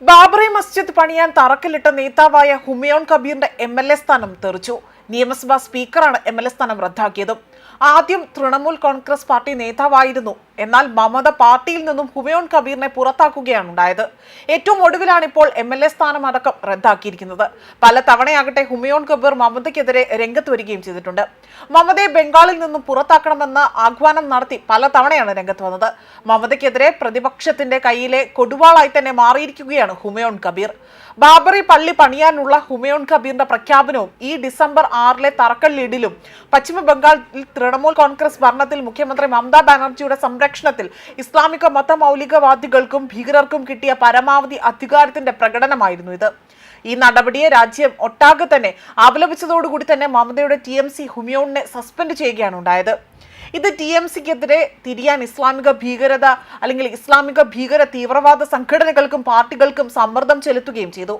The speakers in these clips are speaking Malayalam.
ബാബറി മസ്ജിദ് പണിയാൻ തറക്കല്ലിട്ട നേതാവായ ഹുമയൂൺ കബീറിന്റെ MLA സ്ഥാനം തെറിച്ചു. നിയമസഭാ സ്പീക്കറാണ് MLA സ്ഥാനം റദ്ദാക്കിയത്. ആദ്യം തൃണമൂൽ കോൺഗ്രസ് പാർട്ടി നേതാവായിരുന്നു. എന്നാൽ മമത പാർട്ടിയിൽ നിന്നും ഹുമയൂൺ കബീറിനെ പുറത്താക്കുകയാണ് ഉണ്ടായത്. ഏറ്റവും ഒടുവിലാണ് ഇപ്പോൾ MLA സ്ഥാനം അടക്കം റദ്ദാക്കിയിരിക്കുന്നത്. പല തവണയാകട്ടെ ഹുമയൂൺ കബീർ മമതയ്ക്കെതിരെ രംഗത്ത് വരികയും ചെയ്തിട്ടുണ്ട്. മമതയെ ബംഗാളിൽ നിന്നും പുറത്താക്കണമെന്ന ആഹ്വാനം നടത്തി പല തവണയാണ് രംഗത്ത് വന്നത്. മമതയ്ക്കെതിരെ പ്രതിപക്ഷത്തിന്റെ കയ്യിലെ കൊടുവാളായി തന്നെ മാറിയിരിക്കുകയാണ് ഹുമയൂൺ കബീർ. ബാബറി പള്ളി പണിയാനുള്ള ഹുമയൂൺ കബീറിന്റെ പ്രഖ്യാപനവും ഈ ഡിസംബർ 6 തറക്കല്ലിടലും പശ്ചിമ ബംഗാളിൽ തൃണമൂൽ കോൺഗ്രസ് ഭരണത്തിൽ മുഖ്യമന്ത്രി മമതാ ബാനർജിയുടെ സംരക്ഷണത്തിൽ ഇസ്ലാമിക മതമൗലികവാദികൾക്കും ഭീകരർക്കും കിട്ടിയ പരമാവധി അധികാരത്തിന്റെ പ്രകടനമായിരുന്നു ഇത്. ഈ നടപടിയെ രാജ്യം ഒട്ടാകെ തന്നെ അപലപിച്ചതോടുകൂടി തന്നെ മമതയുടെ TMC ഹുമയൂണിനെ സസ്പെൻഡ് ചെയ്യുകയാണ് ഉണ്ടായത്. ഇത് TMCക്കെതിരെ തിരിയാൻ ഇസ്ലാമിക ഭീകരത അല്ലെങ്കിൽ ഇസ്ലാമിക ഭീകര തീവ്രവാദ സംഘടനകൾക്കും പാർട്ടികൾക്കും സമ്മർദ്ദം ചെലുത്തുകയും ചെയ്തു.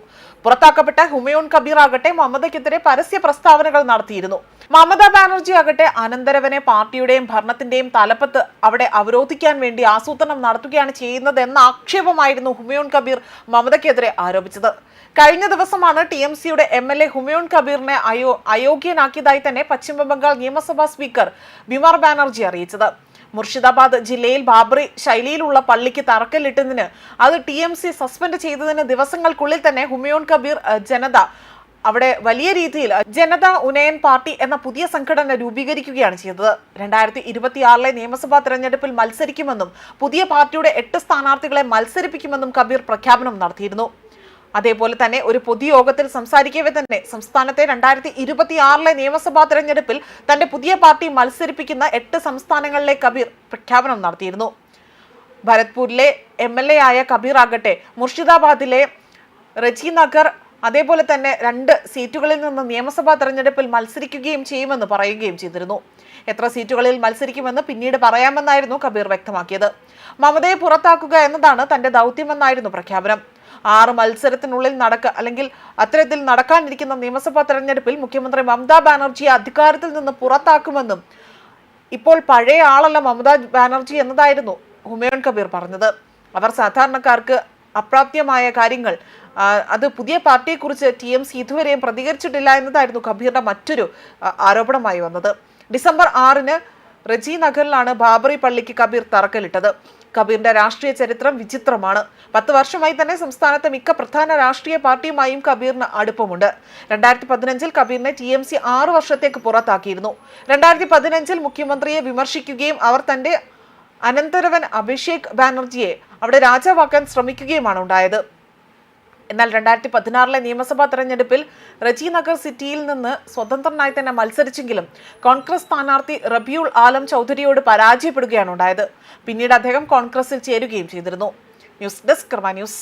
പുറത്താക്കപ്പെട്ട ഹുമയൂൺ കബീർ ആകട്ടെ മമതയ്ക്കെതിരെ പരസ്യ പ്രസ്താവനകൾ നടത്തിയിരുന്നു. മമതാ ബാനർജി ആകട്ടെ അനന്തരവനെ പാർട്ടിയുടെയും ഭരണത്തിന്റെയും തലപ്പത്ത് അവിടെ അവരോധിക്കാൻ വേണ്ടി ആസൂത്രണം നടത്തുകയാണ് ചെയ്യുന്നതെന്ന ആക്ഷേപമായിരുന്നു ഹുമയൂൺ കബീർ മമതയ്ക്കെതിരെ ആരോപിച്ചത്. കഴിഞ്ഞ ദിവസമാണ് TMCയുടെ MLA ഹുമയൂൺ കബീറിനെ അയോഗ്യനാക്കിയതായി തന്നെ പശ്ചിമ ബംഗാൾ നിയമസഭാ സ്പീക്കർ ബിമർ ബാനർജി അറിയിച്ചത്. മുർഷിദാബാദ് ജില്ലയിൽ ബാബറി ശൈലിയിലുള്ള പള്ളിക്ക് തറക്കല്ലിട്ടതിന് അത് TMC സസ്പെൻഡ് ചെയ്തതിന് ദിവസങ്ങൾക്കുള്ളിൽ തന്നെ ഹുമയൂൺ കബീർ അവിടെ വലിയ രീതിയിൽ ജനതാ ഉന്നയൻ പാർട്ടി എന്ന പുതിയ സംഘടന രൂപീകരിക്കുകയാണ് ചെയ്തത്. 2026 നിയമസഭാ തെരഞ്ഞെടുപ്പിൽ മത്സരിക്കുമെന്നും പുതിയ പാർട്ടിയുടെ 8 സ്ഥാനാർത്ഥികളെ മത്സരിപ്പിക്കുമെന്നും കബീർ പ്രഖ്യാപനം നടത്തിയിരുന്നു. അതേപോലെ തന്നെ ഒരു പൊതുയോഗത്തിൽ സംസാരിക്കവേ തന്നെ സംസ്ഥാനത്തെ 2026 നിയമസഭാ തെരഞ്ഞെടുപ്പിൽ തന്റെ പുതിയ പാർട്ടി മത്സരിപ്പിക്കുന്ന 8 സംസ്ഥാനങ്ങളിലെ കബീർ പ്രഖ്യാപനം നടത്തിയിരുന്നു. ഭരത്പൂരിലെ MLA ആയ കബീർ ആകട്ടെ മുർഷിദാബാദിലെ റജി നഗർ അതേപോലെ തന്നെ 2 സീറ്റുകളിൽ നിന്ന് നിയമസഭാ തെരഞ്ഞെടുപ്പിൽ മത്സരിക്കുകയും ചെയ്യുമെന്ന് പറയുകയും ചെയ്തിരുന്നു. എത്ര സീറ്റുകളിൽ മത്സരിക്കുമെന്ന് പിന്നീട് പറയാമെന്നായിരുന്നു കബീർ വ്യക്തമാക്കിയത്. മമതയെ പുറത്താക്കുക എന്നതാണ് തന്റെ ദൗത്യമെന്നായിരുന്നു പ്രഖ്യാപനം. 6 മത്സരത്തിനുള്ളിൽ അത്തരത്തിൽ നടക്കാനിരിക്കുന്ന നിയമസഭാ തെരഞ്ഞെടുപ്പിൽ മുഖ്യമന്ത്രി മമതാ ബാനർജിയെ അധികാരത്തിൽ നിന്ന് പുറത്താക്കുമെന്നും ഇപ്പോൾ പഴയ ആളല്ല മമതാ ബാനർജി എന്നതായിരുന്നു ഹുമയൂൺ കബീർ പറഞ്ഞത്. അവർ സാധാരണക്കാർക്ക് അപ്രാപ്യമായ കാര്യങ്ങൾ അത് പുതിയ പാർട്ടിയെക്കുറിച്ച് TMC ഇതുവരെയും പ്രതികരിച്ചിട്ടില്ല എന്നതായിരുന്നു കബീറിന്റെ മറ്റൊരു ആരോപണമായി വന്നത്. ഡിസംബർ 6 റജി നഗറിലാണ് ബാബറി പള്ളിക്ക് കബീർ തറക്കല്ലിട്ടത്. കബീറിന്റെ രാഷ്ട്രീയ ചരിത്രം വിചിത്രമാണ്. 10 വർഷമായി തന്നെ സംസ്ഥാനത്തെ മിക്ക പ്രധാന രാഷ്ട്രീയ പാർട്ടിയുമായും കബീറിന് അടുപ്പമുണ്ട്. 2015 കബീറിനെ TMC 6 വർഷത്തേക്ക് പുറത്താക്കിയിരുന്നു. 2015 മുഖ്യമന്ത്രിയെ വിമർശിക്കുകയും അവർ തന്റെ അനന്തരവൻ അഭിഷേക് ബാനർജിയെ അവിടെ രാജാവാക്കാൻ ശ്രമിക്കുകയുമാണ് ഉണ്ടായത്. എന്നാൽ 2016 നിയമസഭാ തെരഞ്ഞെടുപ്പിൽ റജി നഗർ സിറ്റിയിൽ നിന്ന് സ്വതന്ത്രനായി തന്നെ മത്സരിച്ചെങ്കിലും കോൺഗ്രസ് സ്ഥാനാർത്ഥി റബിയുൾ ആലം ചൗധരിയോട് പരാജയപ്പെടുകയാണ് ഉണ്ടായത്. പിന്നീട് അദ്ദേഹം കോൺഗ്രസിൽ ചേരുകയും ചെയ്തിരുന്നു. ന്യൂസ് ഡെസ്ക് കർമ്മ ന്യൂസ്.